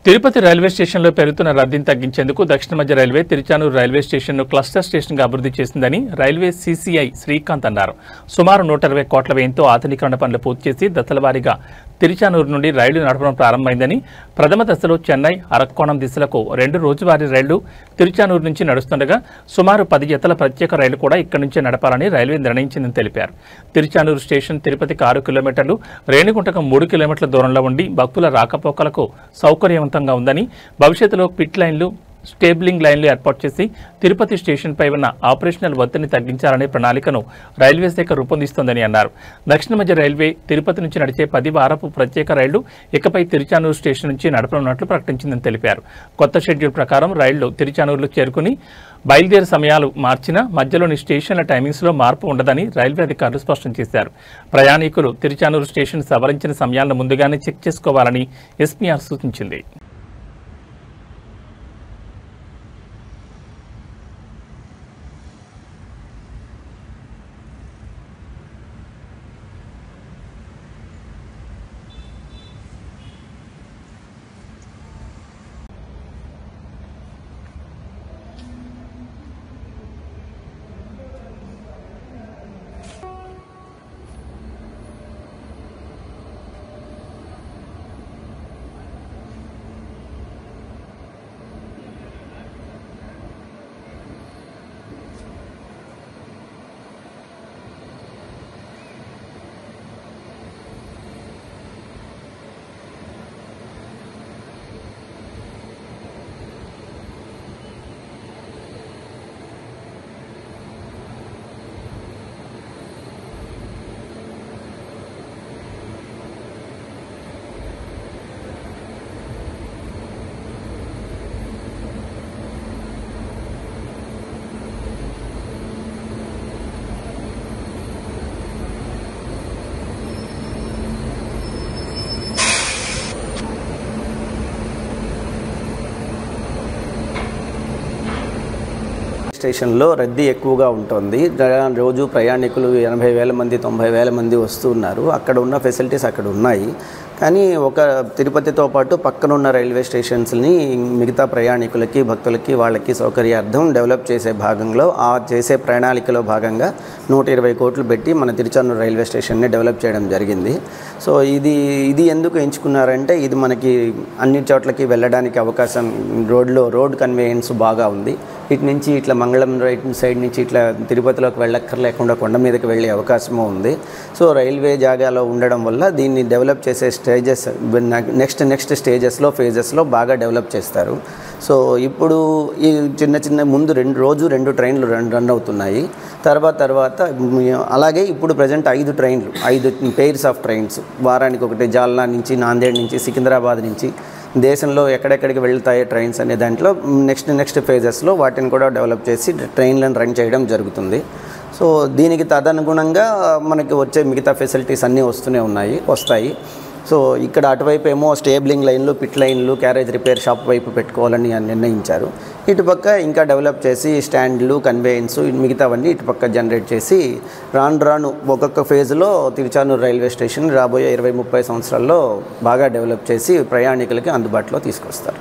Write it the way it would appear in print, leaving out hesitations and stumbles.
Tirupati railway స్టేషన్లో పెరుగుతున్న రద్దీని తగ్గించేందుకు దక్షిణ మధ్య రైల్వే తిరుచానూరు రైల్వే స్టేషన్ను క్లస్టర్ స్టేషన్గా అభివృద్ధి చేసిందని రైల్వే సీసీఐ శ్రీకాంత్ అన్నారు. సుమారు 120 కోట్ల వ్యయంతో ఆధునీకరణ పనులు పూర్తి చేసి దశలవారీగా తిరుచానూరు నుండి రైళ్లు నడపడం ప్రారంభమైందని, ప్రథమ దశలో చెన్నై, అరక్కోణం దిశలకు 2 రోజువారీ రైళ్లు తిరుచానూరు నుంచి నడుస్తుండగా సుమారు 10 జతల ప్రత్యేక రైళ్లు కూడా ఇక్కడి నుంచే నడపాలని రైల్వే నిర్ణయించిందని తెలిపారు. తిరుచానూరు స్టేషన్ తిరుపతికి 6 కిలోమీటర్లు, రేణిగుంటకు 3 కిలోమీటర్ల దూరంలో ఉండి భక్తుల రాకపోకలకు సౌకర్యవంతంగా ఉందని, భవిష్యత్తులో పిట్ లైన్లు, స్టేబులింగ్ లైన్లు ఏర్పాటు చేసి తిరుపతి స్టేషన్పై ఉన్న ఆపరేషనల్ ఒత్తిడిని తగ్గించాలనే ప్రణాళికను రైల్వే శాఖ రూపొందిస్తోందని అన్నారు. దక్షిణ మధ్య రైల్వే తిరుపతి నుంచి నడిచే 10 వారపు ప్రత్యేక రైళ్లు ఇకపై తిరుచానూరు స్టేషన్ నుంచి నడపనున్నట్లు ప్రకటించిందని తెలిపారు. కొత్త షెడ్యూల్ ప్రకారం రైళ్లు తిరుచానూరులో చేరుకుని బయలుదేరే సమయాలు మార్చినా మధ్యలోని స్టేషన్ల టైమింగ్స్లో మార్పు ఉండదని రైల్వే అధికారులు స్పష్టం చేశారు. ప్రయాణికులు తిరుచానూరు స్టేషన్ సవరించిన సమయాలను ముందుగానే చెక్ చేసుకోవాలని ఎస్పీఆర్ సూచించింది. స్టేషన్లో రద్దీ ఎక్కువగా ఉంటుంది. రోజు ప్రయాణికులు 80,000 మంది 90,000 మంది వస్తున్నారు. అక్కడ ఉన్న ఫెసిలిటీస్ అక్కడ ఉన్నాయి. కానీ ఒక తిరుపతితో పాటు పక్కనున్న రైల్వే స్టేషన్స్ని మిగతా ప్రయాణికులకి, భక్తులకి, వాళ్ళకి సౌకర్యార్థం డెవలప్ చేసే భాగంలో ఆ చేసే ప్రణాళికలో భాగంగా 120 కోట్లు పెట్టి మన తిరుచానూరు రైల్వే స్టేషన్ని డెవలప్ చేయడం జరిగింది. సో ఇది ఎందుకు ఎంచుకున్నారంటే ఇది మనకి అన్ని చోట్లకి వెళ్ళడానికి అవకాశం, రోడ్ కన్వేయన్స్ బాగా ఉంది. ఇటు నుంచి ఇట్లా మంగళం సైడ్ నుంచి ఇట్లా తిరుపతిలోకి వెళ్ళక్కర్లేకుండా కొండ మీదకి వెళ్ళే అవకాశము ఉంది. సో రైల్వే జాగాలో ఉండడం వల్ల దీన్ని డెవలప్ చేసే స్టేజెస్ నెక్స్ట్ స్టేజెస్లో, ఫేజెస్లో బాగా డెవలప్ చేస్తారు. సో ఇప్పుడు ఈ చిన్న ముందు 2 ట్రైన్లు రన్ అవుతున్నాయి. తర్వాత అలాగే ఇప్పుడు ప్రజెంట్ 5 పెయిర్స్ ఆఫ్ ట్రైన్స్, వారానికి ఒకటి జాల్నా నుంచి, నాందేడ్ నుంచి, సికింద్రాబాద్ నుంచి, దేశంలో ఎక్కడెక్కడికి వెళ్తాయి ట్రైన్స్ అనే దాంట్లో నెక్స్ట్ ఫేజెస్లో వాటిని కూడా డెవలప్ చేసి ట్రైన్లను రన్ చేయడం జరుగుతుంది. సో దీనికి తదనుగుణంగా మనకి వచ్చే మిగతా ఫెసిలిటీస్ అన్నీ వస్తాయి. సో ఇక్కడ అటువైపు ఏమో స్టేబులింగ్ లైన్లు, పిట్ లైన్లు, క్యారేజ్ రిపేర్ షాప్ వైపు పెట్టుకోవాలని నిర్ణయించారు. ఇటుపక్క ఇంకా డెవలప్ చేసి స్టాండ్లు, కన్వేయన్స్, మిగతావన్నీ ఇటుపక్క జనరేట్ చేసి రాను ఒక్కొక్క ఫేజ్లో తిరుచానూరు రైల్వే స్టేషన్ రాబోయే 20-30 సంవత్సరాల్లో బాగా డెవలప్ చేసి ప్రయాణికులకి అందుబాటులో తీసుకొస్తారు.